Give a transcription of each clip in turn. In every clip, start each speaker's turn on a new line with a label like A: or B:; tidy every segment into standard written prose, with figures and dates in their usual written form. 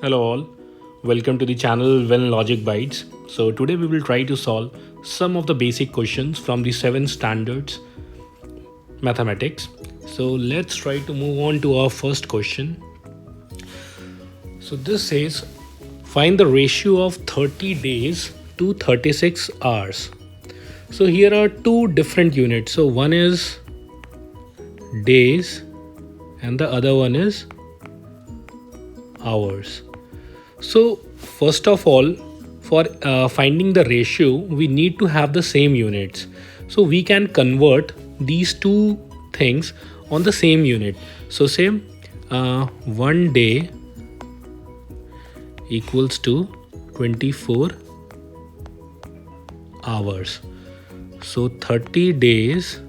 A: Hello all, welcome to the channel When Logic Bites. So today we will try to solve some of the basic questions from the 7 standards mathematics. So let's try to move on to our first question. So this says find the ratio of 30 days to 36 hours. So here are two different units. So one is days and the other one is hours. So first of all, for finding the ratio, we need to have the same units. So we can convert these two things on the same unit. So say 1 day equals to 24 hours. So 30 days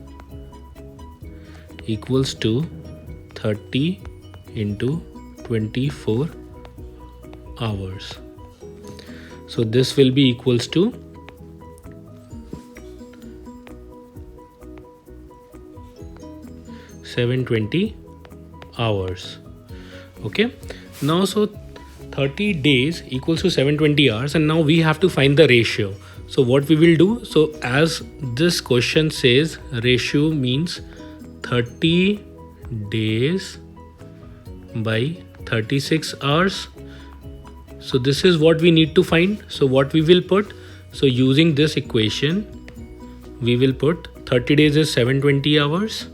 A: equals to 30 into 24 hours. So this will be equals to 720 hours. Okay, now so 30 days equals to 720 hours, and now we have to find the ratio. So what we will do, so as this question says, ratio means 30 days by 36 hours. So this is what we need to find. So what we will put, so using this equation, we will put 30 days is 720 hours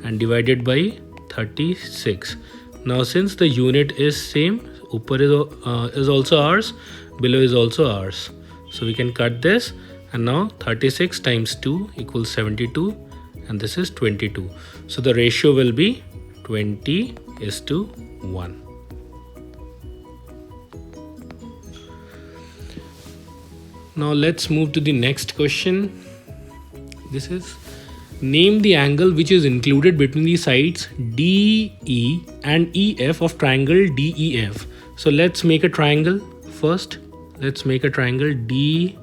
A: and divided by 36. Now since the unit is same, upper is also hours, below is also hours. So we can cut this, and now 36 times 2 equals 72, and this is 22. So the ratio will be 20:1. Now let's move to the next question. This is name the angle which is included between the sides DE and EF of triangle DEF. So let's make a triangle first. Let's make a triangle D.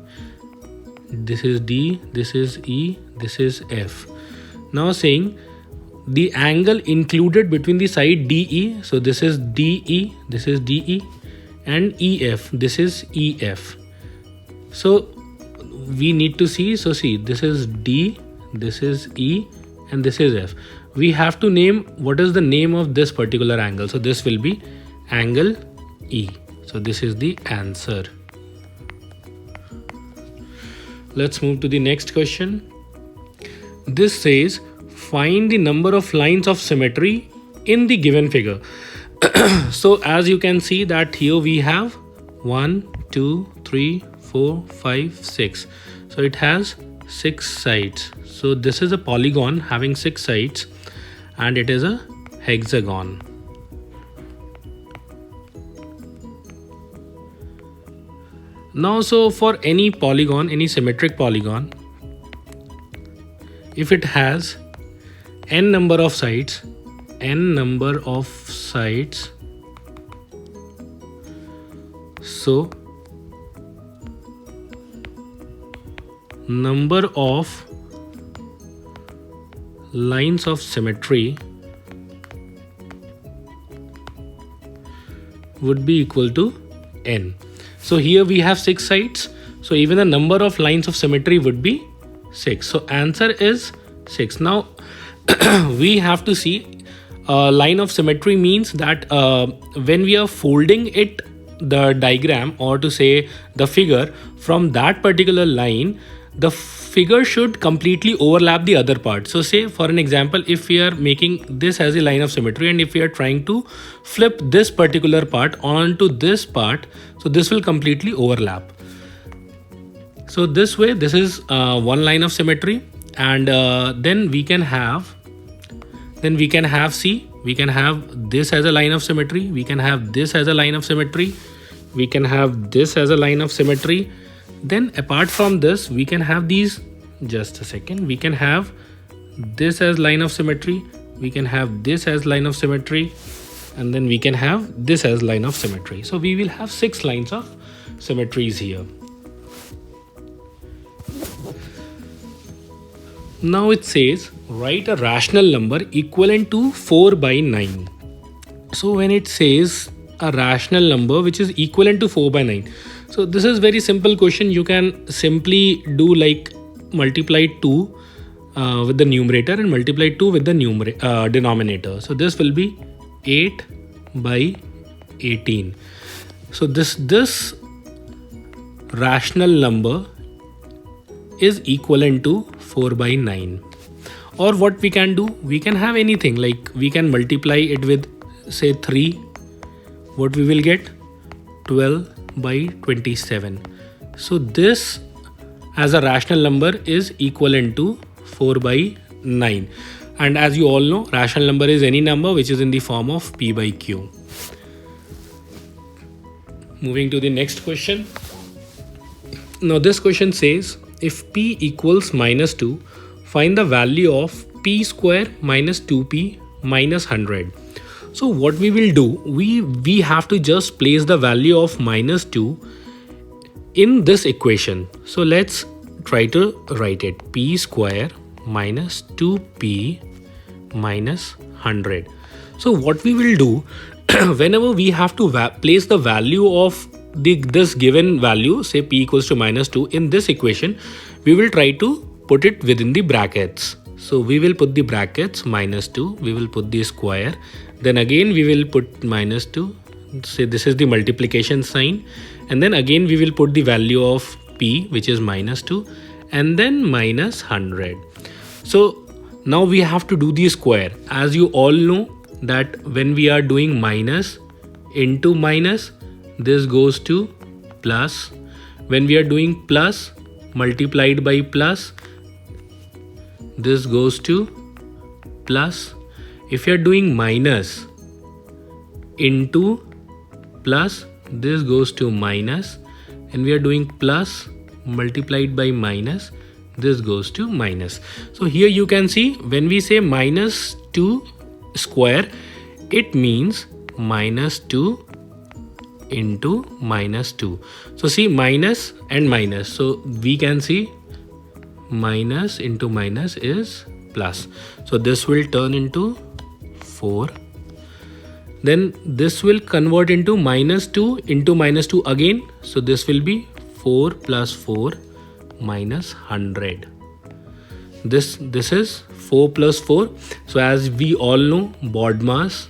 A: This is D, this is E, this is F. Now saying the angle included between the side DE. So this is DE, this is DE, and EF, this is EF. So we need to see, so see, this is D, this is E, and this is F. We have to name what is the name of this particular angle. So this will be angle E. So this is the answer. Let's move to the next question. This says find the number of lines of symmetry in the given figure. So as you can see that here we have 1, 2, 3, 4, 5, 6. So it has 6 sides. So this is a polygon having 6 sides, and it is a hexagon. Now so for any polygon, any symmetric polygon, if it has n number of sides, so number of lines of symmetry would be equal to n. So here we have 6 sides, so even the number of lines of symmetry would be 6. So answer is 6. Now we have to see line of symmetry means that when we are folding it, the diagram, or to say the figure, from that particular line, the figure should completely overlap the other part. So say for an example, if we are making this as a line of symmetry, and if we are trying to flip this particular part onto this part, so this will completely overlap. So this way, this is one line of symmetry, and then we can have see, we can have this as a line of symmetry, we can have this as a line of symmetry, we can have this as a line of symmetry. Then apart from this, we can have these, just a second, we can have this as line of symmetry, we can have this as line of symmetry, and then we can have this as line of symmetry. So we will have 6 lines of symmetries here. Now it says write a rational number equivalent to 4 by 9. So when it says a rational number which is equivalent to 4 by 9. So this is very simple question. You can simply do like multiply 2 with the numerator and multiply 2 with the denominator. So this will be 8 by 18. So this rational number is equivalent to 4 by 9. Or what we can do, we can have anything, like we can multiply it with say 3. What we will get? 12 by 27. So this as a rational number is equivalent to 4 by 9. And as you all know, rational number is any number which is in the form of P by Q. Moving to the next question. Now this question says, if P equals -2, find the value of P square minus 2P minus 100. So what we will do, we have to just place the value of -2 in this equation. So let's try to write it. P square minus 2P minus 100. So what we will do, whenever we have to place the value of this given value, say P equals to -2 in this equation, we will try to put it within the brackets. So we will put the brackets -2, we will put the square, then again we will put -2, say this is the multiplication sign, and then again we will put the value of P, which is -2, and then minus 100. So now we have to do the square. As you all know that when we are doing minus into minus, this goes to plus. When we are doing plus multiplied by plus, this goes to plus. If you are doing minus into plus, this goes to minus, and we are doing plus multiplied by minus, this goes to minus. So here you can see, when we say -2 square, it means -2 into -2. So see, minus and minus, so we can see minus into minus is plus. So this will turn into 4. Then this will convert into -2 into -2 again. So this will be 4 plus 4 minus 100. This is 4 plus 4. So as we all know, BODMAS.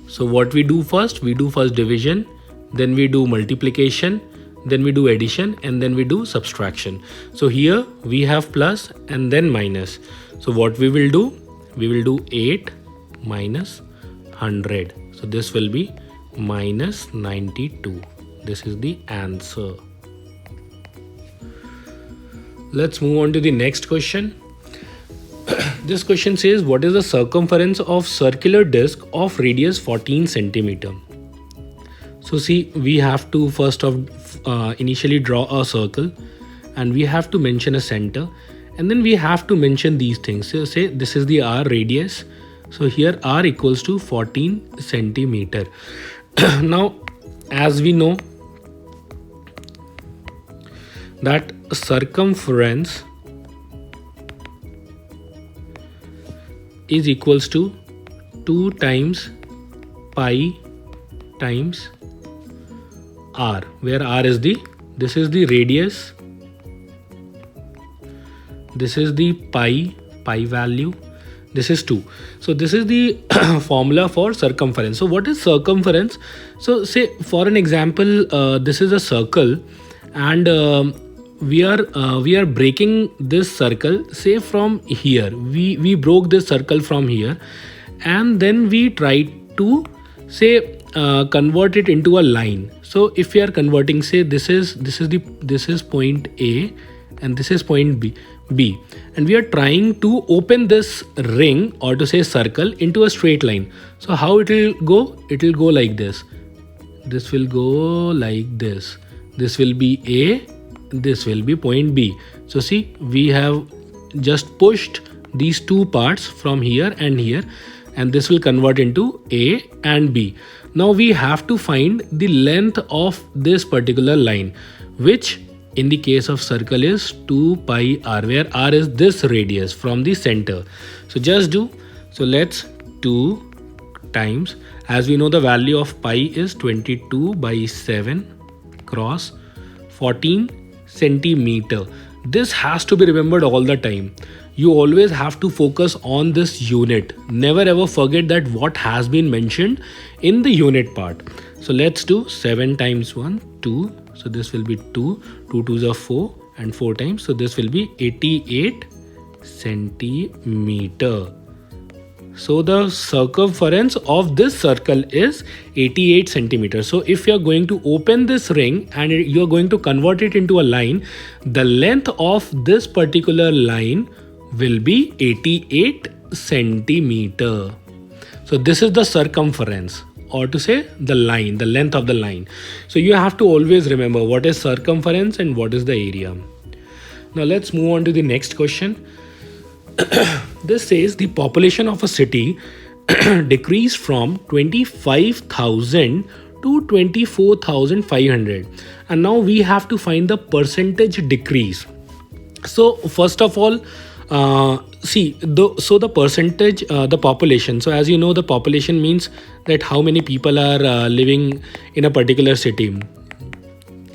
A: So what we do first? We do first division, then we do multiplication, then we do addition, and then we do subtraction. So here we have plus and then minus. So what we will do? We will do 8 minus 100. So this will be minus 92. This is the answer. Let's move on to the next question. This question says, what is the circumference of circular disc of radius 14 centimeter? So see, we have to first of initially draw a circle, and we have to mention a center, and then we have to mention these things. So say this is the R radius. So here R equals to 14 centimeter. Now, as we know that circumference is equals to 2 times pi times R, where R is this is the radius, this is the pi value, this is 2. So this is the formula for circumference. So what is circumference? So say for an example, this is a circle, and we are breaking this circle, say from here. We broke this circle from here, and then we try to say convert it into a line. So if we are converting, say this is point A and this is point B, and we are trying to open this ring, or to say circle, into a straight line. So how it will go? It will go like this. This will go like this. This will be A, this will be point B. So see, we have just pushed these two parts from here and here, and this will convert into A and B. Now we have to find the length of this particular line, which in the case of circle is 2 pi R, where R is this radius from the center. So just do, so let's 2 times, as we know the value of pi is 22 by 7 cross 14 centimeter. This has to be remembered all the time. You always have to focus on this unit. Never ever forget that what has been mentioned in the unit part. So let's do 7 times 1, 2. So this will be 2, 2 2s are 4 and 4 times. So this will be 88 centimeter. So the circumference of this circle is 88 centimeters. So if you're going to open this ring and you're going to convert it into a line, the length of this particular line will be 88 centimeter. So this is the circumference, or to say the line, the length of the line. So you have to always remember what is circumference and what is the area. Now let's move on to the next question. This says the population of a city decreased from 25,000 to 24,500, and now we have to find the percentage decrease. So first of all, the percentage, the population. So as you know, the population means that how many people are living in a particular city.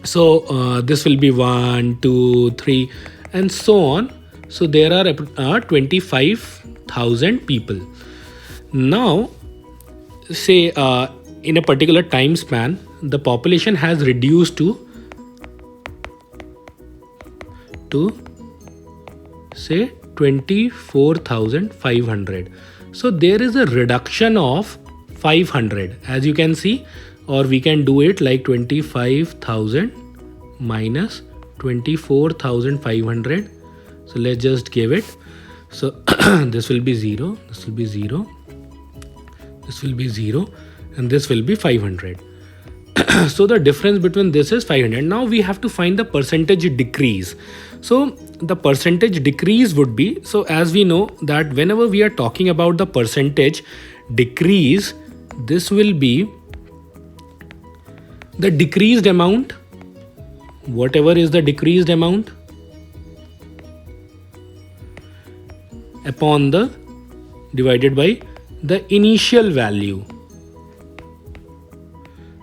A: So this will be 1, 2, 3 and so on. So there are 25,000 people. Now say in a particular time span, the population has reduced to say 24,500. So there is a reduction of 500, as you can see, or we can do it like 25,000 minus 24,500. So let's just give it. So this will be 0, this will be 0, this will be 0, and this will be 500. So the difference between this is 500. Now we have to find the percentage decrease. So the percentage decrease would be, so as we know that whenever we are talking about the percentage decrease, this will be the decreased amount, whatever is the decreased amount, upon the divided by the initial value.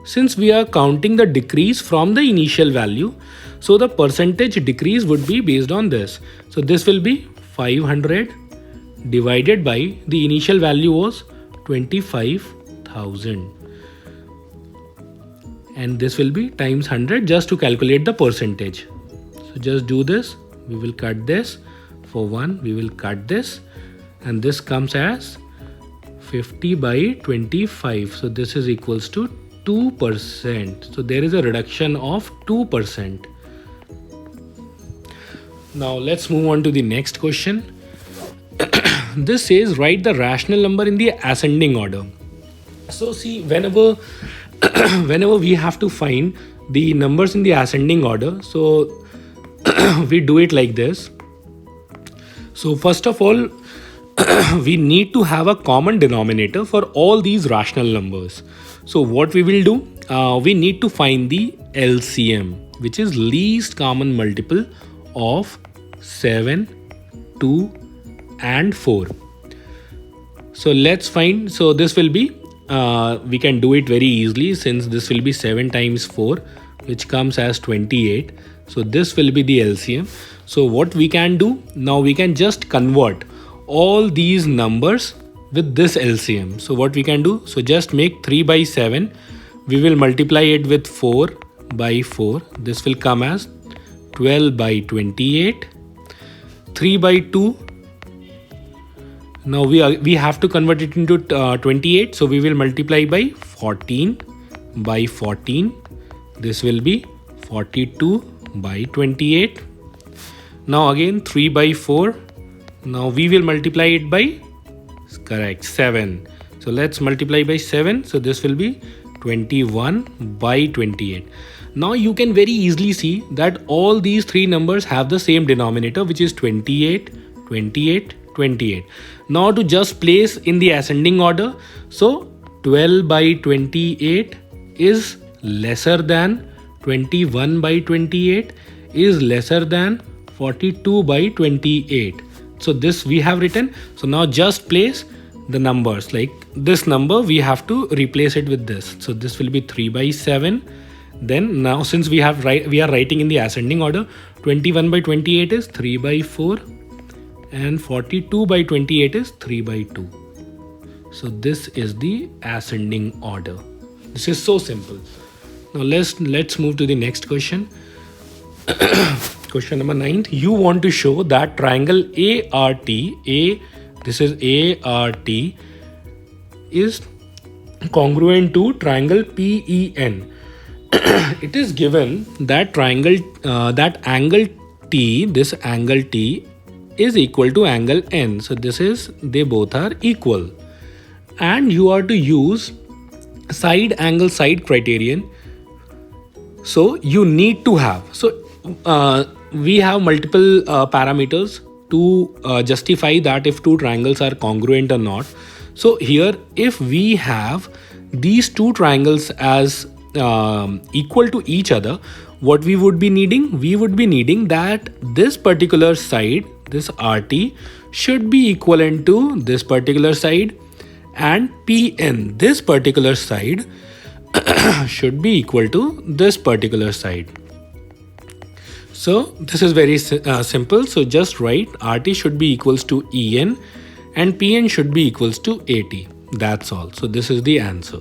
A: Since we are counting the decrease from the initial value, so the percentage decrease would be based on this. So this will be 500 divided by the initial value was 25,000, and this will be times 100 just to calculate the percentage. So just do this. We will cut this. For 1 we will cut this, and this comes as 50 by 25. So this is equals to 2%. So there is a reduction of 2%. Now let's move on to the next question. This says write the rational number in the ascending order. So see, whenever we have to find the numbers in the ascending order, so we do it like this. So first of all, we need to have a common denominator for all these rational numbers. So what we will do, we need to find the LCM, which is least common multiple of 7, 2 and 4. So let's find, so this will be, we can do it very easily since this will be 7 times 4, which comes as 28. So this will be the LCM. So what we can do, now we can just convert all these numbers with this LCM. So what we can do, so just make 3 by 7. We will multiply it with 4 by 4. This will come as 12 by 28. 3 by 2. Now we have to convert it into 28. So we will multiply by 14 by 14. This will be 42 by 28. Now again 3 by 4. Now we will multiply it by, correct, 7. So let's multiply by 7. So this will be 21 by 28. Now you can very easily see that all these three numbers have the same denominator, which is 28, 28, 28. Now to just place in the ascending order, so 12 by 28 is lesser than 21 by 28 is lesser than 42 by 28. So this we have written. So now just place the numbers, like this number we have to replace it with this. So this will be 3 by 7. Then now since we are writing in the ascending order, 21 by 28 is 3 by 4 and 42 by 28 is 3 by 2. So this is the ascending order. This is so simple. Now let's move to the next question. Question number 9. You want to show that triangle ART, this is ART, is congruent to triangle PEN. It is given that that angle T, this angle T, is equal to angle N. So they both are equal, and you are to use side angle side criterion. So you need to have, we have multiple parameters to justify that if two triangles are congruent or not. So here, if we have these two triangles as equal to each other, what we would be needing? We would be needing that this particular side, this RT, should be equivalent to this particular side, and PN, this particular side, should be equal to this particular side. So this is very simple. So just write RT should be equals to EN and PN should be equals to AT. That's all. So this is the answer.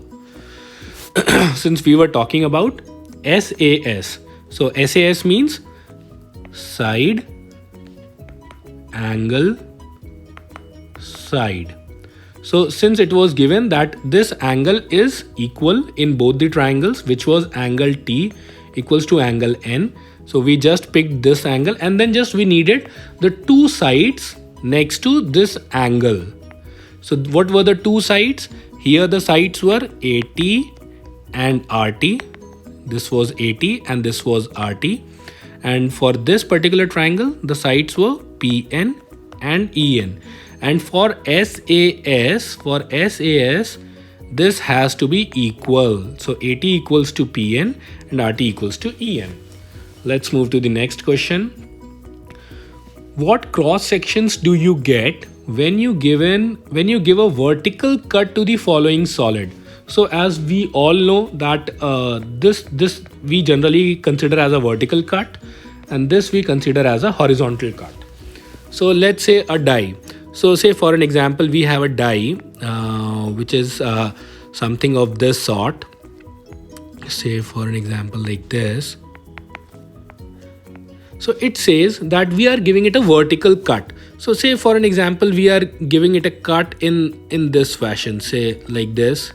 A: Since we were talking about SAS, so SAS means side angle side. So since it was given that this angle is equal in both the triangles, which was angle T equals to angle N, so we just picked this angle, and then just we needed the two sides next to this angle. So what were the two sides? Here the sides were AT and RT. This was AT and this was RT. And for this particular triangle, the sides were PN and EN. And for SAS, this has to be equal. So AT equals to PN and RT equals to EN. Let's move to the next question. What cross sections do you get when you give a vertical cut to the following solid? So as we all know that this we generally consider as a vertical cut, and this we consider as a horizontal cut. So let's say a die. So say for an example, we have a die which is something of this sort. Say for an example like this. So it says that we are giving it a vertical cut. So say for an example, we are giving it a cut in this fashion, say like this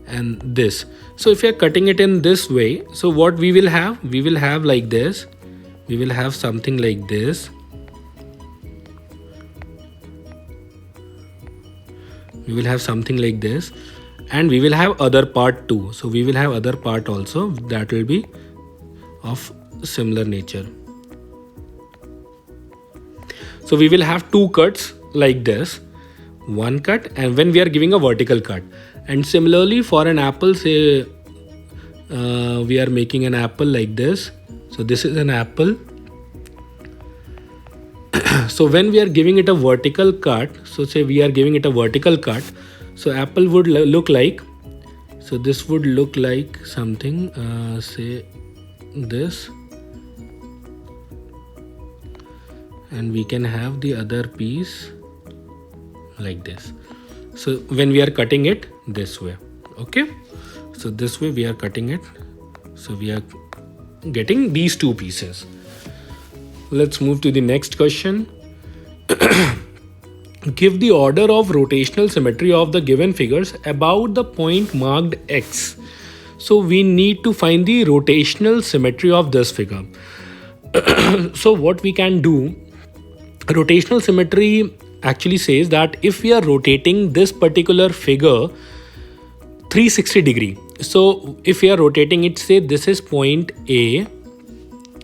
A: and this. So if you are cutting it in this way, so what we will have like this. We will have something like this. We will have something like this, and we will have other part too. So we will have other part also that will be of similar nature. So we will have two cuts like this, one cut, and when we are giving a vertical cut. And similarly for an apple, say we are making an apple like this. So this is an apple. So when we are giving it a vertical cut, so say we are giving it a vertical cut, so apple would look like, so this would look like something, say this. And we can have the other piece like this. So when we are cutting it this way, okay, so this way we are cutting it, so we are getting these two pieces. Let's move to the next question. Give the order of rotational symmetry of the given figures about the point marked X. So we need to find the rotational symmetry of this figure. So what we can do, rotational symmetry actually says that if we are rotating this particular figure 360 degree, so if we are rotating it, say this is point A,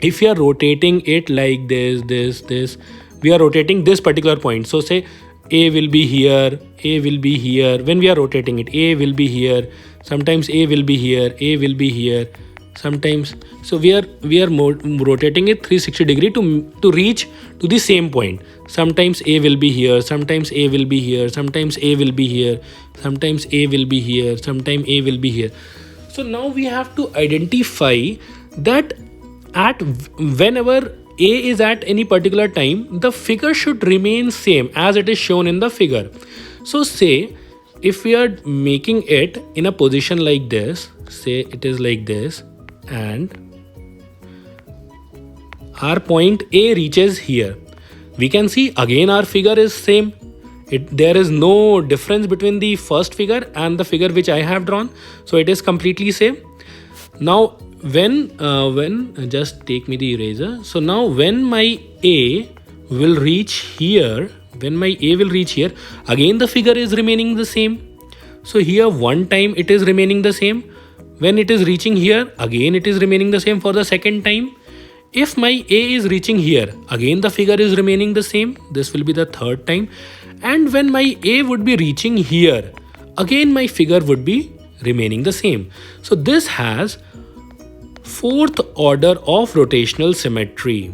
A: if we are rotating it like this, we are rotating this particular point. So say A will be here, A will be here. When we are rotating it, A will be here. Sometimes A will be here, A will be here. sometimes. So we are rotating it 360 degree to reach to the same point. Sometimes A will be here, sometimes A will be here, sometimes A will be here, sometimes A will be here, sometimes A will be here. So now we have to identify that at whenever A is at any particular time, the figure should remain same as it is shown in the figure. So say if we are making it in a position like this, say it is like this, and our point A reaches here, we can see again our figure is same. There is no difference between the first figure and the figure which I have drawn, so it is completely same. Now when just take me the eraser. So now when my A will reach here, again the figure is remaining the same. So here one time it is remaining the same. When it is reaching here, again it is remaining the same for the second time. If my A is reaching here, again the figure is remaining the same. This will be the third time. And when my A would be reaching here, again my figure would be remaining the same. So this has fourth order of rotational symmetry.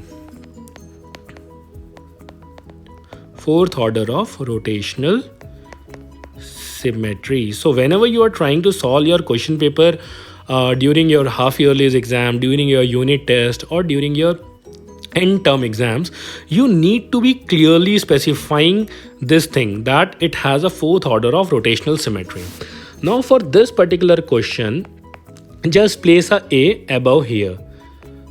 A: Fourth order of rotational symmetry. So whenever you are trying to solve your question paper during your half yearly exam, during your unit test, or during your end term exams, you need to be clearly specifying this thing, that it has a fourth order of rotational symmetry. Now for this particular question, just place a A above here.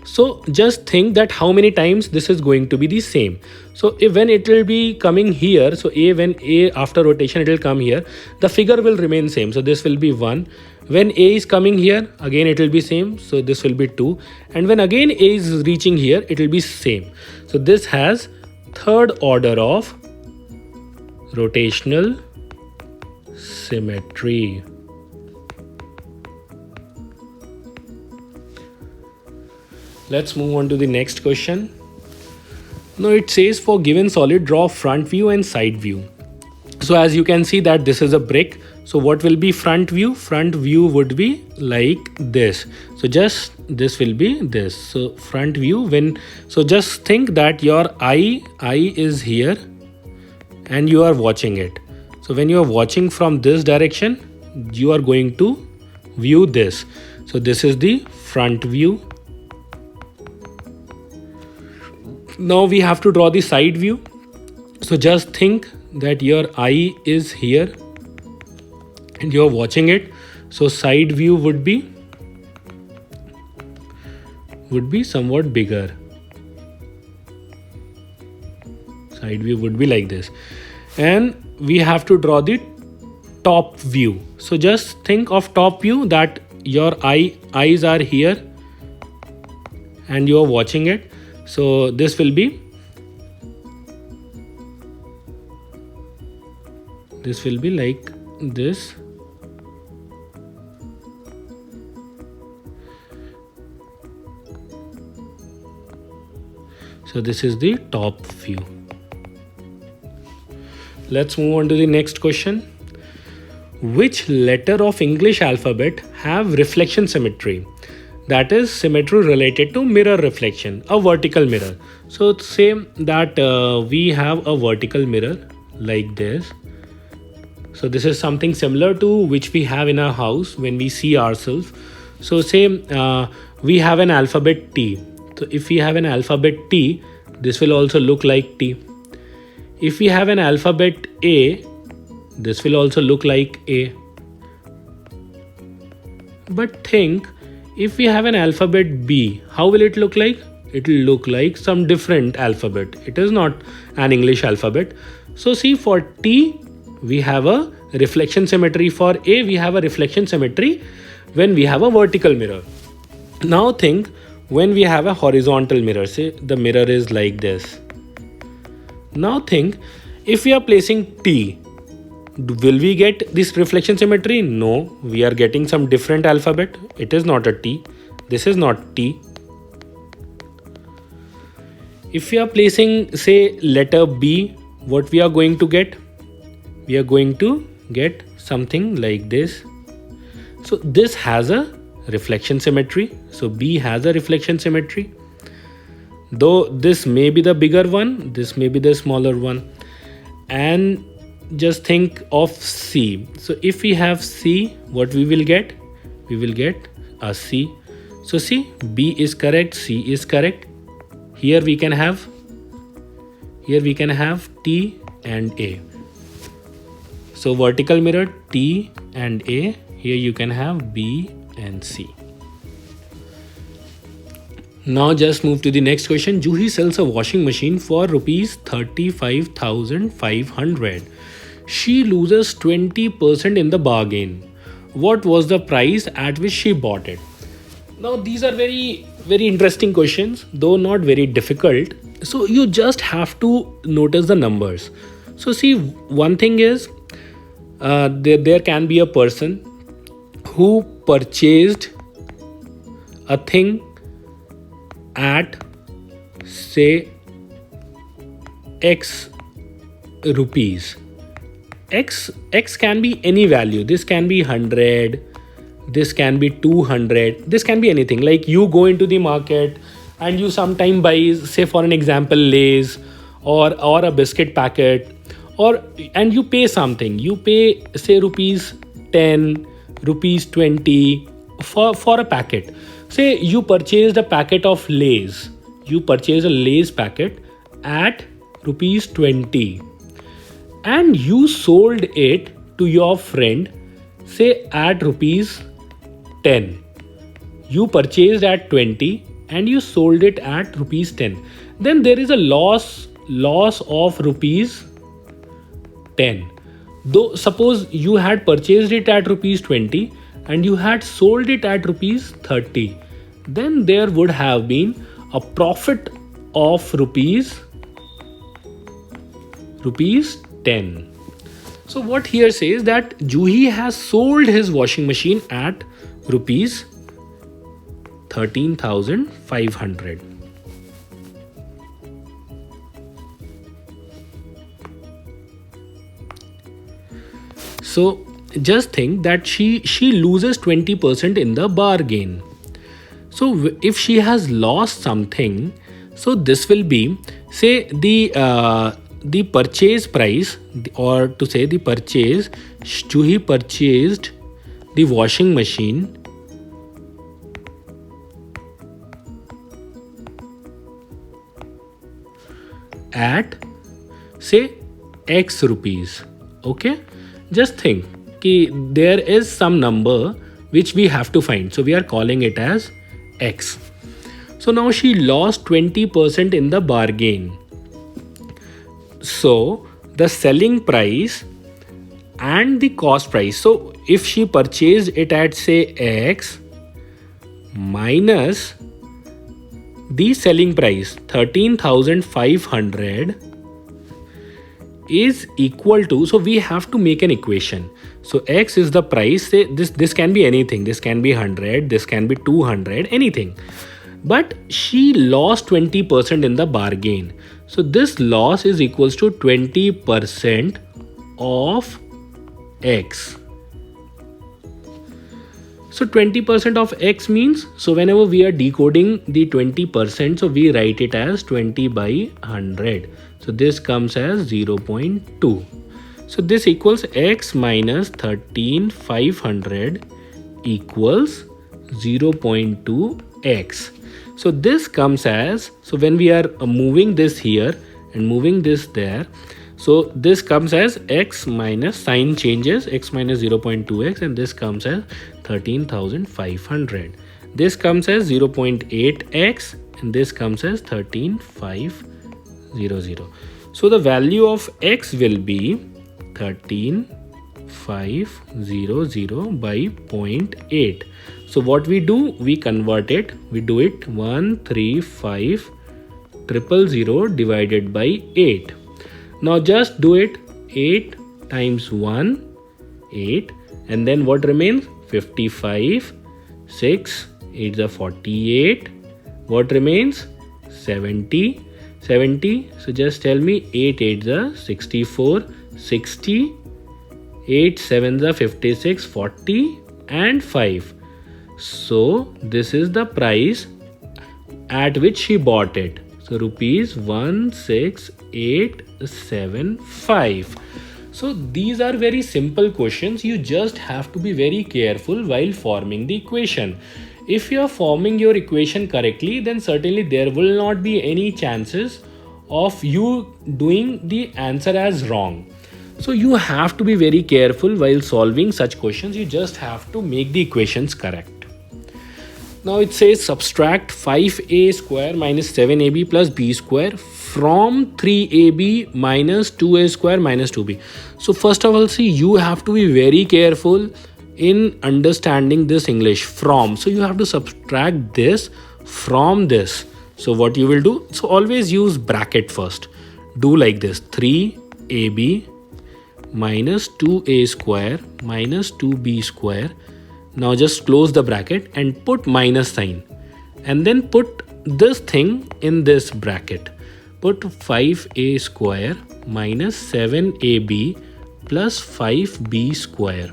A: So just think that how many times this is going to be the same. So if when it will be coming here, so when A after rotation it will come here, the figure will remain same. So this will be 1. When A is coming here, again it will be same. So this will be 2. And when again A is reaching here, it will be same. So this has third order of rotational symmetry. Let's move on to the next question. Now it says for given solid draw front view and side view. So as you can see that this is a brick. So what will be front view? Front view would be like this. So just this will be this. So front view so just think that your eye is here and you are watching it. So when you are watching from this direction, you are going to view this. So this is the front view. Now we have to draw the side view. So just think that your eye is here and you're watching it. So side view would be somewhat bigger. Side view would be like this. And we have to draw the top view. So just think of top view, that your eyes are here and you are watching it. So this will be like this. So this is the top view. Let's move on to the next question. Which letter of English alphabet have reflection symmetry? That is symmetry related to mirror reflection, a vertical mirror. So say that we have a vertical mirror like this. So this is something similar to which we have in our house when we see ourselves. So say we have an alphabet T. So if we have an alphabet T, this will also look like T. If we have an alphabet A, this will also look like A. But think, if we have an alphabet B, how will it look like? It will look like some different alphabet. It is not an English alphabet. So see, for T, we have a reflection symmetry. For A, we have a reflection symmetry when we have a vertical mirror. Now think, when we have a horizontal mirror, say the mirror is like this. Now think, if we are placing T, will we get this reflection symmetry? No, we are getting some different alphabet. It is not a T. This is not T. If we are placing, say, letter B, what we are going to get? We are going to get something like this. So this has a reflection symmetry. So B has a reflection symmetry. Though this may be the bigger one, this may be the smaller one. And just think of C. So if we have C, what we will get? We will get a C. So see, B is correct, C is correct. Here we can have T and A. So vertical mirror T and A. Here you can have B and C. Now just move to the next question. Juhi sells a washing machine for rupees 35,500. She loses 20% in the bargain. What was the price at which she bought it? Now these are very interesting questions, though not very difficult. So you just have to notice the numbers. So see, one thing is there can be a person who purchased a thing at say X rupees. X can be any value. This can be 100, this can be 200, this can be anything. Like you go into the market and you sometime buy, say for an example, Lay's or a biscuit packet, and you pay something. You pay say rupees 10, rupees 20 for a packet. Say you purchased a packet of Lay's. You purchased a Lay's packet at rupees 20 and you sold it to your friend say at rupees 10. You purchased at 20 and you sold it at rupees 10. Then there is a loss of rupees 10. Though suppose you had purchased it at rupees 20 and you had sold it at rupees 30, then there would have been a profit of rupees 10. So what here says that Juhi has sold his washing machine at rupees 13,500. So just think that she loses 20% in the bargain. So if she has lost something, so this will be say the purchase price, or to say the purchase, Juhi purchased the washing machine at say X rupees. Okay, just think कि there is some number which we have to find, so we are calling it as X. So now she lost 20% in the bargain. So the selling price and the cost price. So if she purchased it at say X minus the selling price 13,500 is equal to, so we have to make an equation. So X is the price. Say this can be anything. This can be 100, this can be 200, anything. But she lost 20% in the bargain. So this loss is equals to 20% of X. So 20% of X means, so whenever we are decoding the 20%, so we write it as 20 by 100. So this comes as 0.2. So this equals X minus 13,500 equals 0.2X. So this comes as, so when we are moving this here and moving this there, so this comes as X minus, sign changes, X minus 0.2X, and this comes as 13,500. This comes as 0.8X and this comes as 13,500. So the value of X will be 13,500 by 0.8. So what we do, we convert it, we do it 135,000 divided by 8. Now just do it, 8 times 1, 8, and then what remains? 55, 6, 8 is 48. What remains? 70. So just tell me, 8 8 is 64, 60, 8 7 is 56, 40 and 5. So this is the price at which she bought it. So rupees 16875. So these are very simple questions. You just have to be very careful while forming the equation. If you are forming your equation correctly, then certainly there will not be any chances of you doing the answer as wrong. So you have to be very careful while solving such questions. You just have to make the equations correct. Now it says subtract 5a square minus 7ab plus b square from 3ab minus 2a square minus 2b. So first of all, see, you have to be very careful in understanding this English from. So you have to subtract this from this. So what you will do, so always use bracket first. Do like this, 3ab minus 2a square minus 2b square. Now just close the bracket and put minus sign, and then put this thing in this bracket. Put 5a square minus 7ab plus 5b square.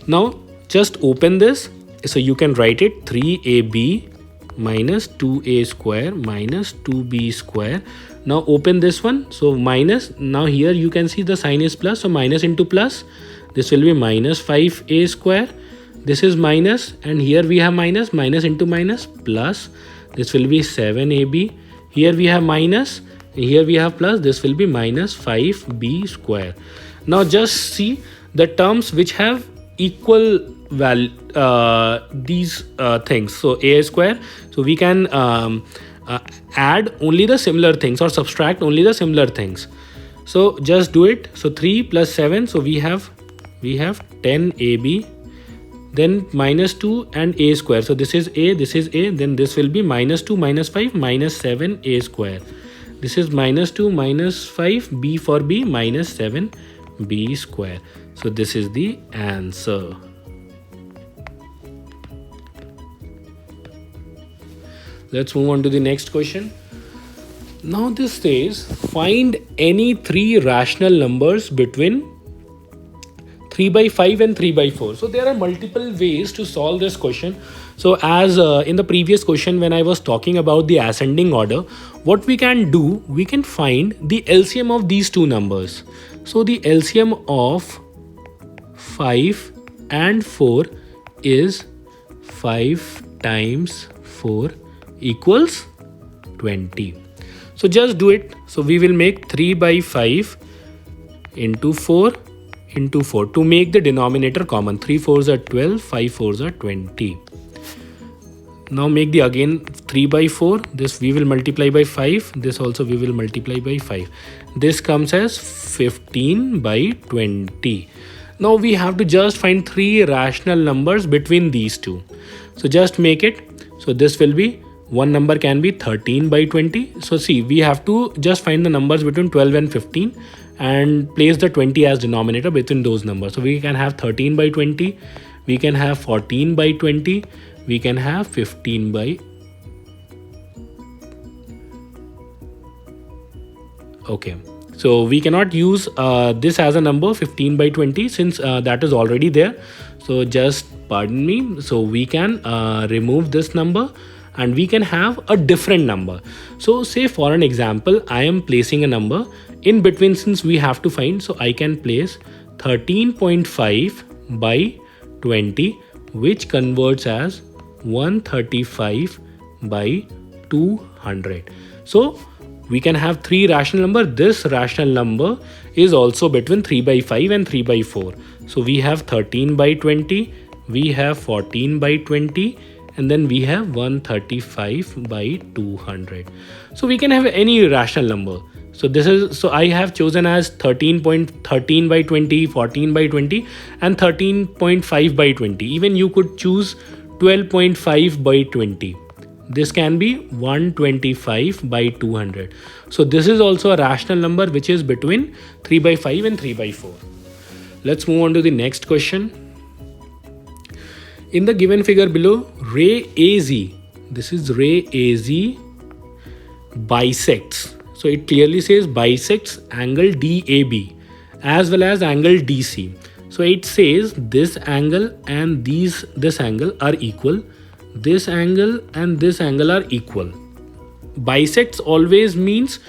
A: Now just open this, so you can write it 3ab minus 2a square minus 2b square. Now open this one, so minus. Now here you can see the sign is plus, so minus into plus. This will be minus 5a square. This is minus, and here we have minus, minus into minus, plus. This will be 7ab. Here we have minus, here we have plus. This will be minus 5b square. Now just see the terms which have equal value, these things. So a square, so we can add only the similar things or subtract only the similar things. So just do it. So 3 plus 7, so we have 10ab, then minus 2 and a square. So this is a, then this will be minus 2 minus 5 minus 7a square. This is minus 2 minus 5 b for b minus 7b square. So this is the answer. Let's move on to the next question. Now this says find any three rational numbers between 3 by 5 and 3 by 4. So there are multiple ways to solve this question. So as in the previous question when I was talking about the ascending order, what we can do, we can find the LCM of these two numbers. So the LCM of 5 and 4 is 5 times 4 equals 20. So just do it. So we will make 3 by 5 into 4 into 4 to make the denominator common. 3 4s are 12, 5 4s are 20. Now make the again 3 by 4. This we will multiply by 5. This also we will multiply by 5. This comes as 15 by 20. Now we have to just find three rational numbers between these two. So just make it. So this will be, one number can be 13 by 20. So see, we have to just find the numbers between 12 and 15 and place the 20 as denominator between those numbers. So we can have 13 by 20, we can have 14 by 20, we can have 15 by. Okay, so we cannot use this as a number 15 by 20 since that is already there. So just pardon me. So we can remove this number and we can have a different number. So say for an example, I am placing a number in between since we have to find. So I can place 13.5 by 20, which converts as 135 by 200. So we can have three rational numbers. This rational number is also between 3 by 5 and 3 by 4. So we have 13 by 20, we have 14 by 20, and then we have 135 by 200. So we can have any rational number. So this is, so I have chosen as 13.13 by 20, 14 by 20 and 13.5 by 20. Even you could choose 12.5 by 20. This can be 125 by 200. So this is also a rational number which is between 3 by 5 and 3 by 4. Let's move on to the next question. In the given figure below, ray AZ, this is ray AZ bisects. So it clearly says bisects angle DAB as well as angle DC. So it says this angle and this angle are equal. This angle and this angle are equal. Bisects always means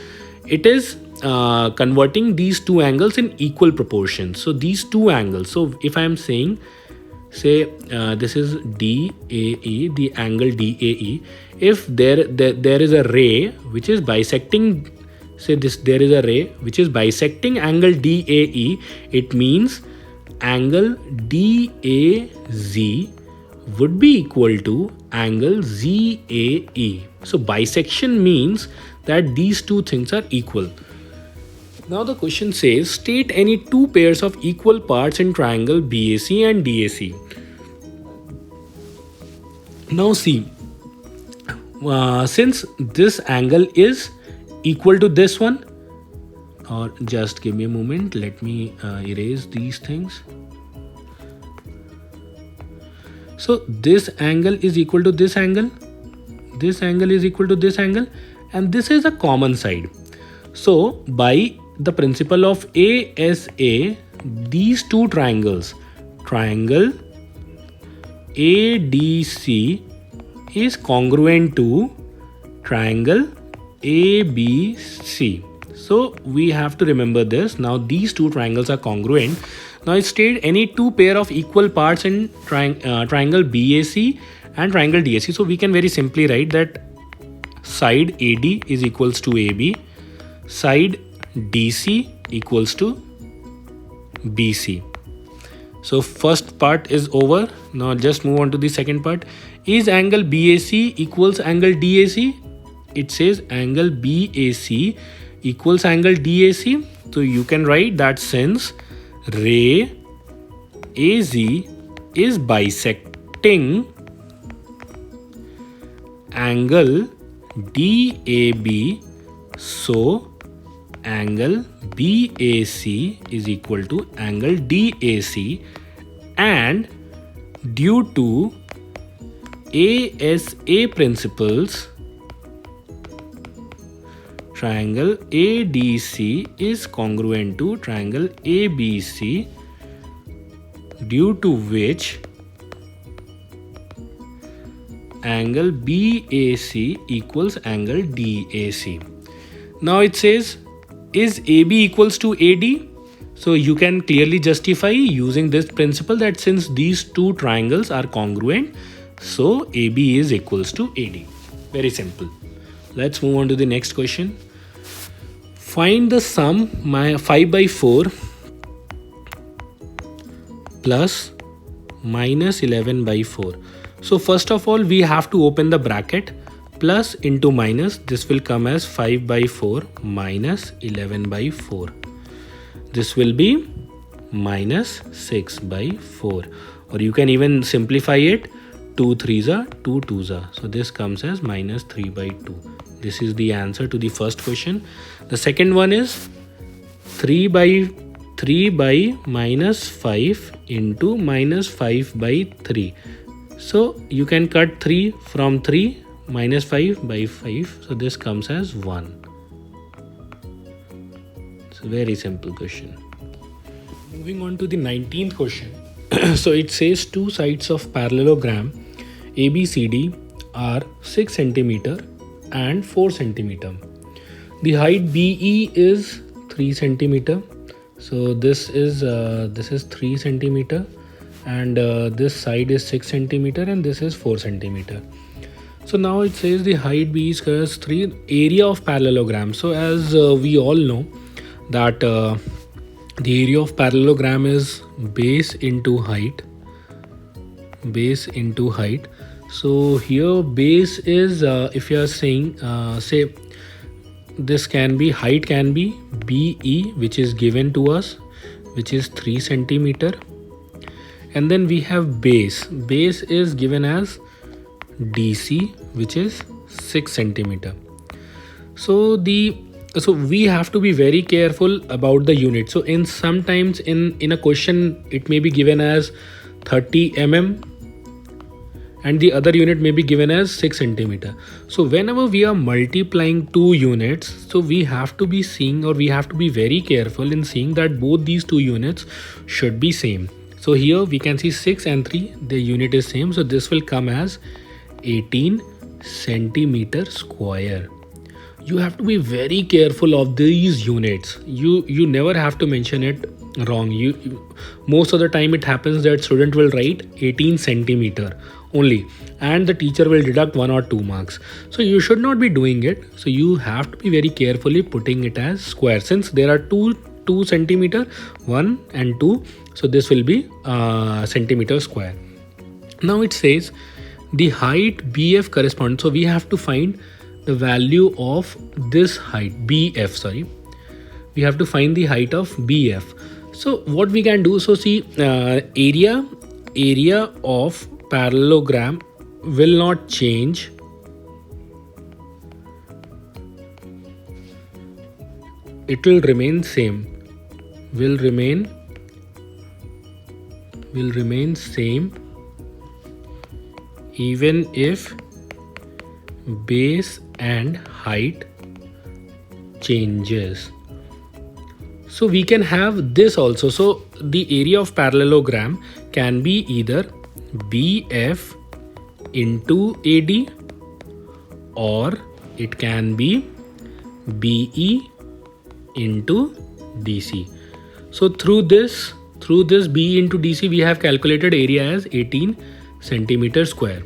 A: it is converting these two angles in equal proportions. So these two angles. So if I am saying, say this is DAE, the angle DAE. If there is a ray which is bisecting, say this, there is a ray which is bisecting angle DAE, it means angle DAZ would be equal to angle ZAE. So bisection means that these two things are equal. Now the question says, state any two pairs of equal parts in triangle BAC and DAC. Now see, since this angle is equal to this one, or just give me a moment, let me erase these things. So this angle is equal to this angle is equal to this angle, and this is a common side. So by the principle of ASA, these two triangles, triangle ADC is congruent to triangle ABC. So we have to remember this. Now these two triangles are congruent. Now state any two pair of equal parts in triangle BAC and triangle DAC. So we can very simply write that side AD is equals to AB, side DC equals to BC. So first part is over. Now just move on to the second part. Is angle BAC equals angle DAC? It says angle BAC equals angle DAC. So you can write that since ray AZ is bisecting angle DAB, so angle BAC is equal to angle DAC, and due to ASA principles, triangle ADC is congruent to triangle ABC, due to which angle BAC equals angle DAC. Now it says, is AB equals to AD? So you can clearly justify using this principle that since these two triangles are congruent, so AB is equals to AD. Very simple. Let's move on to the next question. Find the sum 5 by 4 plus minus 11 by 4. So first of all, we have to open the bracket. Plus into minus, this will come as 5 by 4 minus 11 by 4. This will be minus 6 by 4. Or you can even simplify it. 2 3s are 2 2s are. So this comes as minus 3 by 2. This is the answer to the first question. The second one is 3 by minus 5 into minus 5 by 3. So you can cut 3 from 3, minus 5 by 5. So this comes as 1. It's a very simple question. Moving on to the 19th question. So it says two sides of parallelogram ABCD are 6 centimeter and 4 centimeter. The height BE is 3 centimeter. So this is 3 centimeter, and this side is 6 centimeter, and this is 4 centimeter. So now it says the height B is 3, area of parallelogram. So as we all know that the area of parallelogram is base into height. Base into height. So here base is, if you are saying, say this can be, height can be BE, which is given to us, which is 3 centimeter. And then we have base. Base is given as DC, which is 6 centimeter. So we have to be very careful about the unit. So in sometimes in a question it may be given as 30 mm and the other unit may be given as 6 centimeter. So whenever we are multiplying two units, so we have to be seeing, or we have to be very careful in seeing that both these two units should be same. So here we can see 6 and 3, the unit is same. So this will come as 18 centimeter square. You have to be very careful of these units. You never have to mention it wrong. Most of the time it happens that student will write 18 centimeter only, and the teacher will deduct 1 or 2 marks. So you should not be doing it. So you have to be very carefully putting it as square, since there are two centimeter, 1 and 2. So this will be centimeter square. Now it says the height BF corresponds. So we have to find the value of this height BF. Sorry, we have to find the height of BF. So what we can do, so see, area of parallelogram will not change. It will remain same. Will remain same even if base and height changes. So we can have this also. So the area of parallelogram can be either BF into AD, or it can be BE into DC. So through this BE into DC, we have calculated area as 18 centimeter square.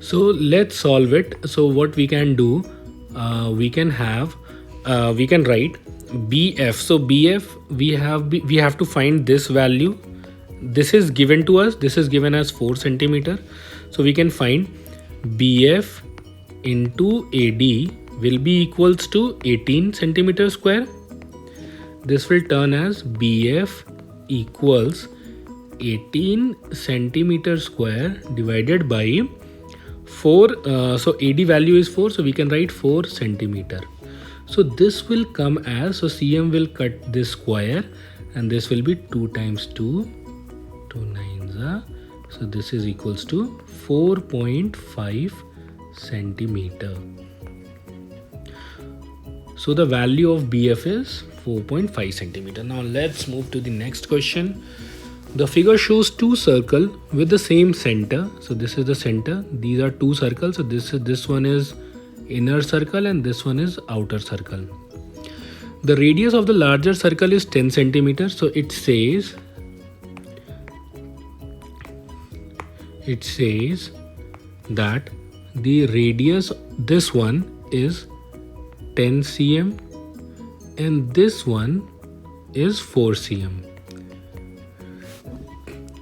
A: So let's solve it. So what we can do, we can write BF. So BF, we have to find this value. This is given to us. This is given as 4 centimeter. So we can find BF into AD will be equals to 18 centimeter square. This will turn as BF equals 18 centimeter square divided by 4. So AD value is 4. So we can write 4 centimeter. So this will come as, so CM will cut this square, and this will be 2 times 2, 2 nines are. So this is equals to 4.5 centimeter. So the value of BF is 4.5 centimeter. Now let's move to the next question. The figure shows 2 circles with the same center. So this is the center. These are 2 circles. So this one is inner circle and this one is outer circle. The radius of the larger circle is 10 centimeters. So it says that the radius, this one is 10 cm and this one is 4 cm.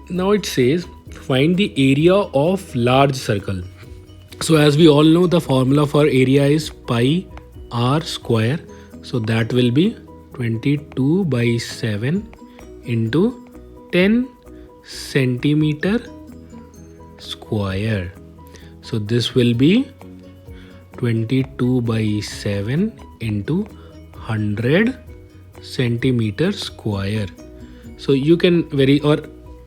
A: Now it says find the area of large circle. So as we all know, the formula for area is pi r square. So that will be 22 by 7 into 10 centimeter square. So this will be 22 by 7 into 100 centimeter square. So you can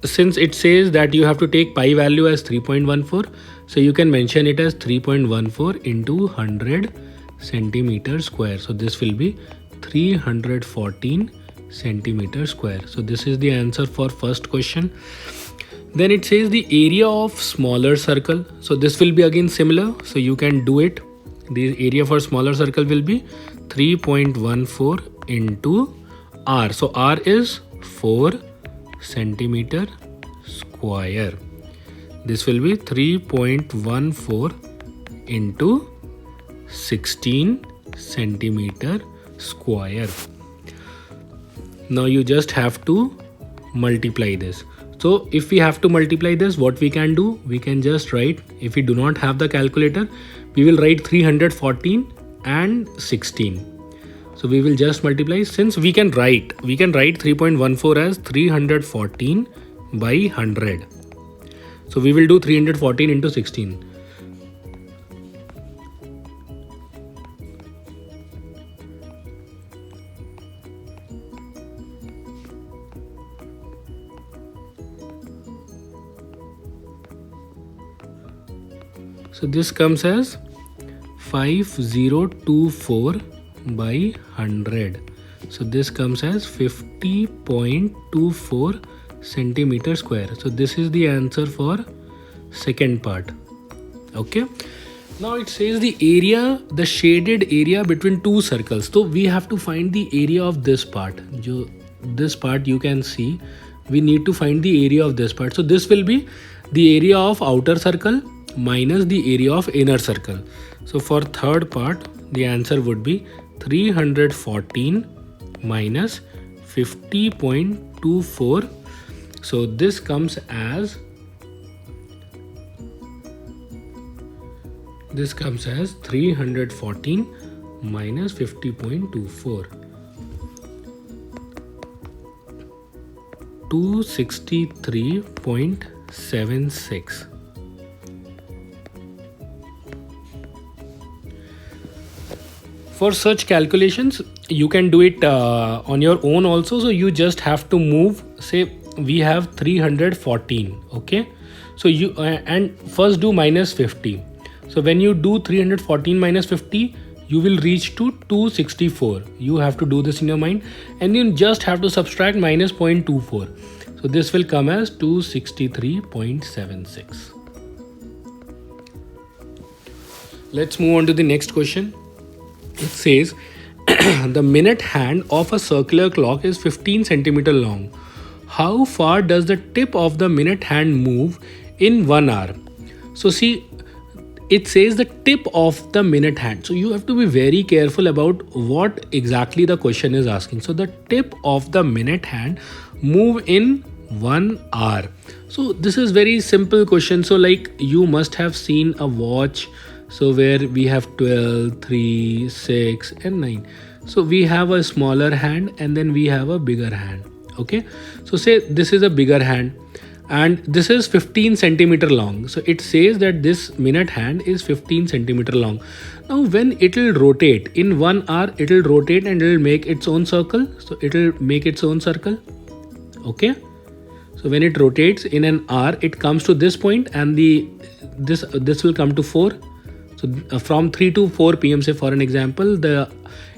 A: since it says that you have to take pi value as 3.14, so you can mention it as 3.14 into 100 centimeter square. So this will be 314 centimeter square. So this is the answer for first question. Then it says the area of smaller circle. So this will be again similar. So you can do it. The area for smaller circle will be 3.14 into r. So r is 4 centimeter square. This will be 3.14 into 16 centimeter square. Now you just have to multiply this. So if we have to multiply this, what we can do, we can just write, if we do not have the calculator, we will write 314 and 16. So we will just multiply. Since we can write 3.14 as 314 by 100. So we will do 314 into 16. So this comes as 5024 by 100. So this comes as 50.24 centimeter square. So this is the answer for second part. Okay. Now it says the area, the shaded area between two circles. So we have to find the area of this part. This part you can see. We need to find the area of this part. So this will be the area of outer circle minus the area of inner circle. So for third part, the answer would be 314 minus 50.24. So this comes as 314 minus 50.24. 263.76. For such calculations, you can do it on your own also. So you just have to move, say we have 314. Okay. So you and first do minus 50. So when you do 314 minus 50, you will reach to 264. You have to do this in your mind, and you just have to subtract minus 0.24. So this will come as 263.76. Let's move on to the next question. It says the minute hand of a circular clock is 15 centimeter long. How far does the tip of the minute hand move in 1 hour? So see, it says the tip of the minute hand. So you have to be very careful about what exactly the question is asking. So the tip of the minute hand move in 1 hour. So this is very simple question. So like you must have seen a watch. So where we have 12, 3, 6 and 9. So we have a smaller hand and then we have a bigger hand. Okay. So say this is a bigger hand and this is 15 centimeter long. So it says that this minute hand is 15 centimeter long. Now when it will rotate in 1 hour, it will rotate and it will make its own circle. So it will make its own circle. Okay. So when it rotates in an hour, it comes to this point and this will come to 4. So from 3 to 4 p.m. say for an example,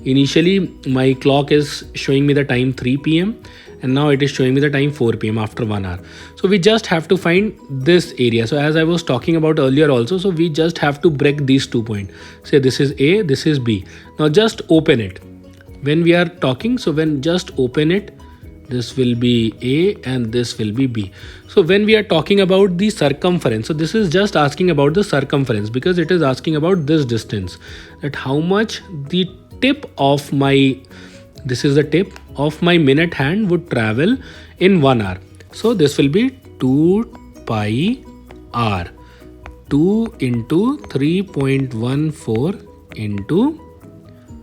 A: initially my clock is showing me the time 3 p.m. and now it is showing me the time 4 p.m. after 1 hour. So we just have to find this area. So as I was talking about earlier also, so we just have to break these 2 points. Say this is A, this is B. Now just open it. When we are talking, so when just open it, this will be A and this will be B. So when we are talking about the circumference, so this is just asking about the circumference because it is asking about this distance, that how much the tip of my, this is the tip of my minute hand would travel in 1 hour. So this will be 2 pi r, 2 into 3.14 into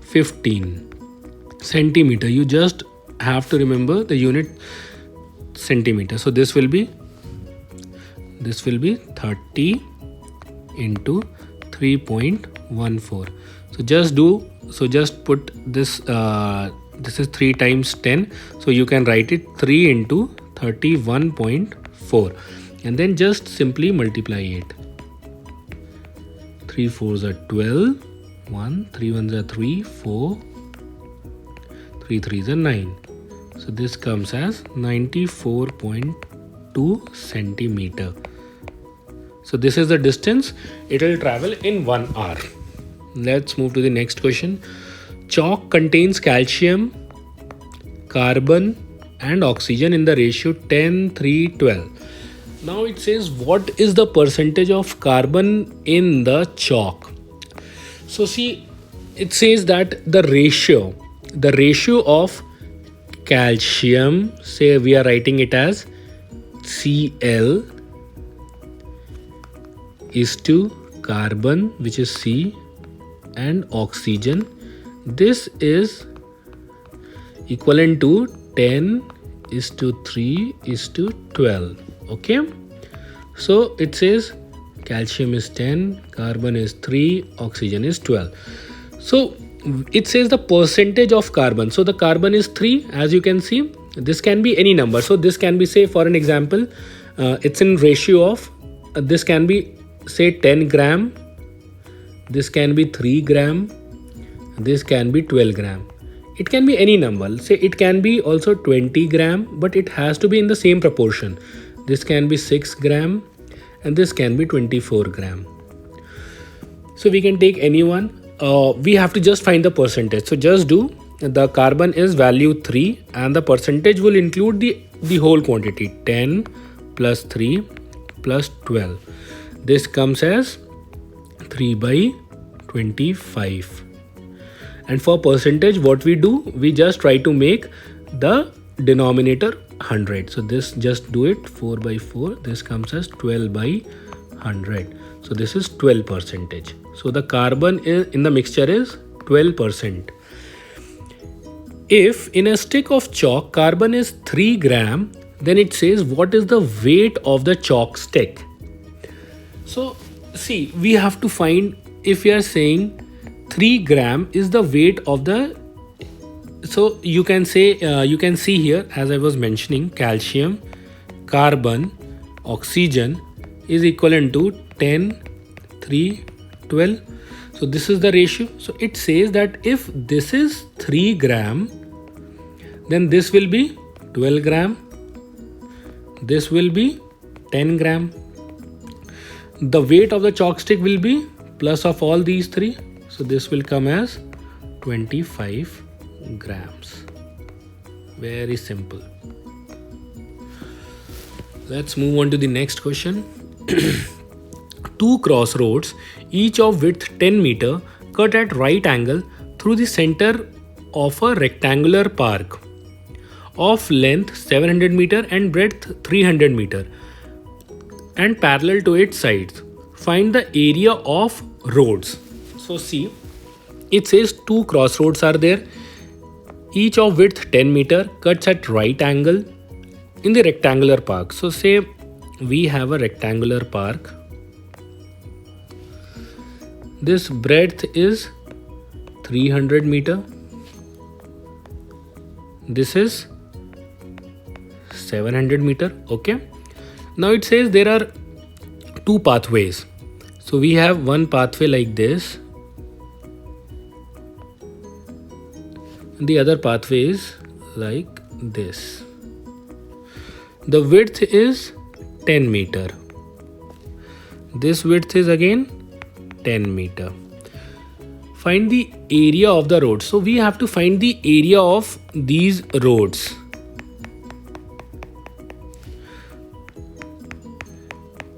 A: 15 centimeter. You just have to remember the unit centimeter. So this will be 30 into 3.14. So just put this, this is 3 times 10. So you can write it 3 into 31.4 and then just simply multiply it. 3 4s are 12, 1, 3 1s are 3, 4, 3 3s are 9. So this comes as 94.2 centimeter. So this is the distance it will travel in 1 hour. Let's move to the next question. Chalk contains calcium, carbon and oxygen in the ratio 10, 3, 12. Now it says what is the percentage of carbon in the chalk? So see, it says that the ratio of calcium, say we are writing it as Cl, is to carbon, which is C, and oxygen. This is equivalent to 10 is to 3 is to 12. Okay. So it says calcium is 10, carbon is 3, oxygen is 12. So it says the percentage of carbon. So the carbon is 3, as you can see. This can be any number. So this can be, say for an example, it's in ratio of, this can be say 10 gram, this can be 3 gram, this can be 12 gram. It can be any number. Say it can be also 20 gram, but it has to be in the same proportion. This can be 6 gram and this can be 24 gram. So we can take any one. We have to just find the percentage. So just do the carbon is value 3 and the percentage will include the whole quantity 10 plus 3 plus 12. This comes as 3 by 25. And for percentage, what we do, we just try to make the denominator 100. So this just do it 4 by 4. This comes as 12 by 100. So this is 12%. So the carbon in the mixture is 12%. If in a stick of chalk carbon is 3 gram, then it says what is the weight of the chalk stick. So see, we have to find, if we are saying 3 gram is the weight of the, so you can say you can see here, as I was mentioning, calcium, carbon, oxygen is equivalent to 10, 3, 12. So this is the ratio. So it says that if this is 3 gram, then this will be 12 gram, this will be 10 gram. The weight of the chalk stick will be plus of all these three. So this will come as 25 grams. Very simple. Let's move on to the next question. Two crossroads, each of width 10 meter, cut at right angle through the center of a rectangular park of length 700 meter and breadth 300 meter and parallel to its sides. Find the area of roads. So see, it says two crossroads are there, each of width 10 meter, cuts at right angle in the rectangular park. So say we have a rectangular park. This breadth is 300 meter. This is 700 meter. Okay. Now it says there are two pathways. So we have one pathway like this. And the other pathway is like this. The width is 10 meter. This width is again 10 meter. Find the area of the road. So we have to find the area of these roads.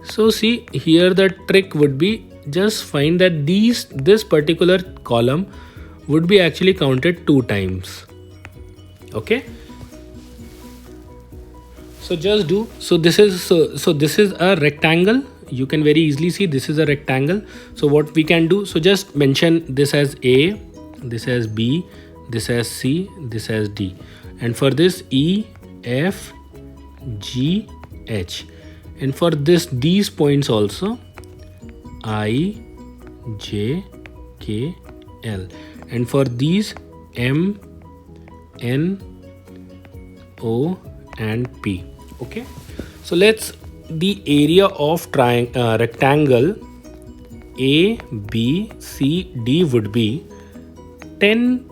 A: So see, here the trick would be just find that this particular column would be actually counted 2 times. Okay. So just do, so this is a rectangle. You can very easily see this is a rectangle. So what we can do, so just mention this as A, this as B, this as C, this as D. And for this E, F, G, H. And for these points also I, J, K, L. And for these M, N, O and P. Okay. So let's, the area of rectangle A, B, C, D would be 10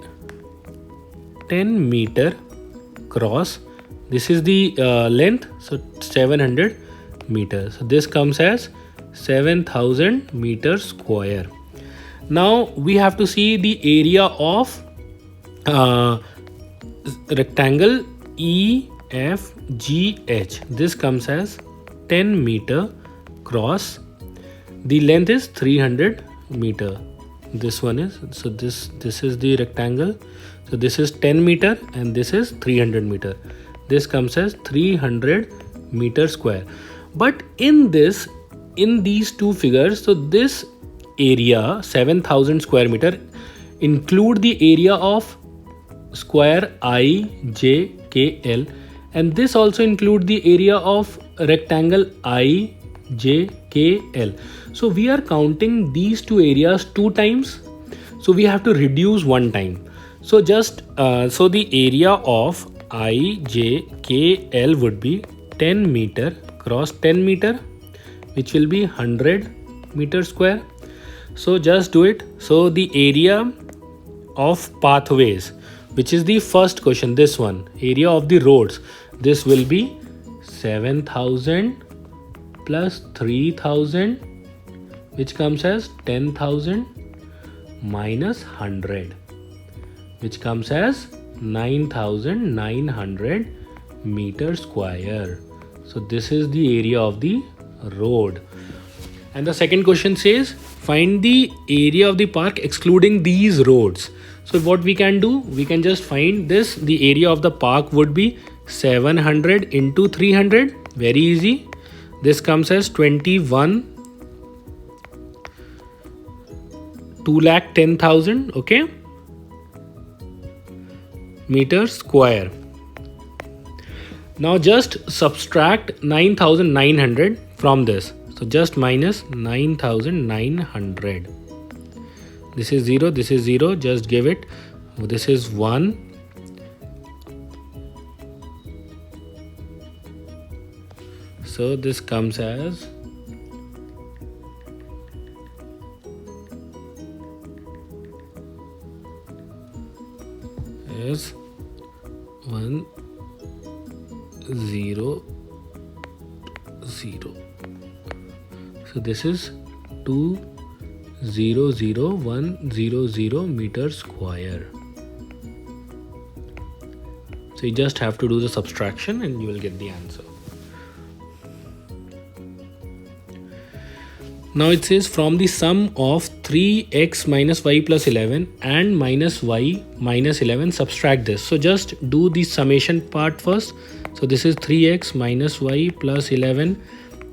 A: meter cross. This is the length, so 700 meters. So this comes as 7000 meters square. Now we have to see the area of rectangle E, F, G, H. This comes as 10 meter cross. The length is 300 meter. This one is, so this is the rectangle. So this is 10 meter and this is 300 meter. This comes as 300 meter square. But in these two figures, so this area 7000 square meter include the area of square I, J, K, L, and this also include the area of rectangle I, J, K, L. So we are counting these two areas 2 times. So we have to reduce 1 time. So just so the area of I, J, K, L would be 10 meter cross 10 meter, which will be 100 meter square. So just do it. So the area of pathways which is the first question, this one, area of the roads. This will be 7,000 plus 3,000, which comes as 10,000 minus 100, which comes as 9,900 meter square. So this is the area of the road. And the second question says, find the area of the park excluding these roads. So what we can do, we can just find this. The area of the park would be 700 into 300. Very easy. This comes as 2,10,000, okay, meters square. Now just subtract 9,900 from this. So just minus 9,900. This is 0, this is 0, just give it. This is 1. So this comes as is 1 0 0. So this is 2,001,000 meter square. So you just have to do the subtraction and you will get the answer. Now it says from the sum of 3x minus y plus 11 and minus y minus 11, subtract this. So just do the summation part first. So this is 3x minus y plus 11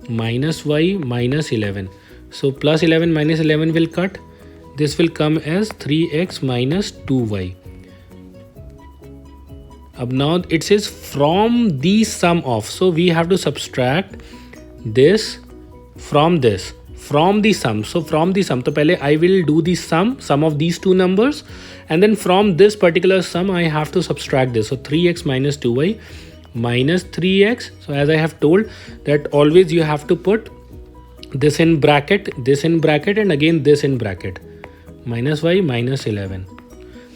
A: minus y minus 11. So plus 11 minus 11 will cut. This will come as 3x minus 2y. Now it says from the sum of. So we have to subtract this from this. From the sum. So from the sum, so pehle I will do the sum of these two numbers, and then from this particular sum I have to subtract this. So 3x minus 2y minus 3x. So as I have told that always you have to put this in bracket, and again this in bracket. Minus y minus 11.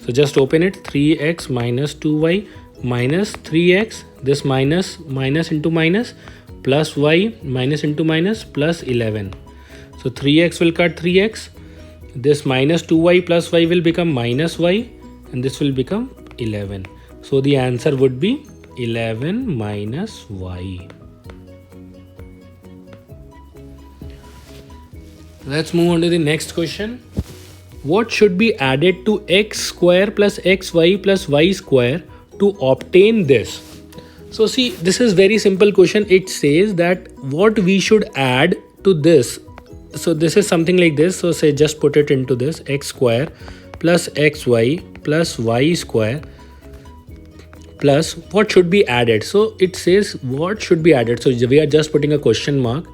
A: So just open it. 3x minus 2y minus 3x. This minus into minus, plus y minus into minus, plus 11. So 3x will cut 3x. This minus 2y plus y will become minus y, and this will become 11. So the answer would be 11 minus y. Let's move on to the next question. What should be added to x square plus xy plus y square to obtain this? So see, this is very simple question. It says that what we should add to this. So this is something like this. So say just put it into this, x square plus xy plus y square plus what should be added. So it says what should be added. So we are just putting a question mark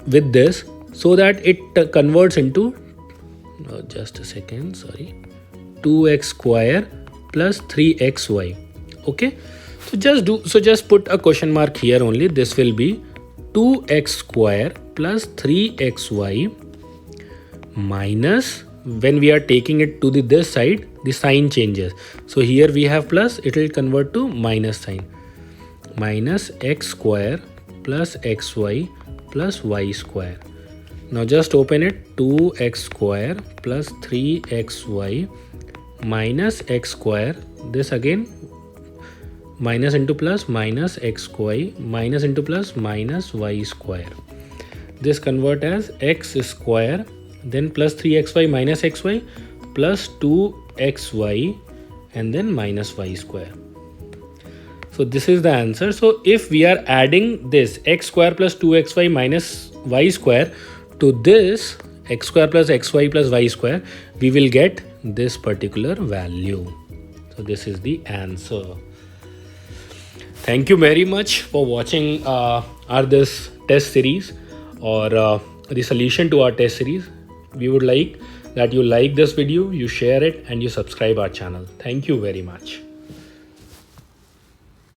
A: with this so that it converts into just a second, sorry, 2x square plus 3xy. Okay, so just put a question mark here only. This will be 2x square plus 3xy minus, when we are taking it to this side, the sign changes. So here we have plus, it will convert to minus sign. Minus x square plus xy plus y square. Now just open it. 2x square plus 3xy minus x square. This again minus into plus, minus xy minus into plus, minus y square. This convert as x square, then plus 3xy minus xy plus 2xy and then minus y square. So this is the answer. So if we are adding this x square plus 2xy minus y square to this x square plus xy plus y square, we will get this particular value. So this is the answer. Thank you very much for watching this test series or the solution to our test series. We would like that you like this video, you share it, and you subscribe our channel. Thank you very much.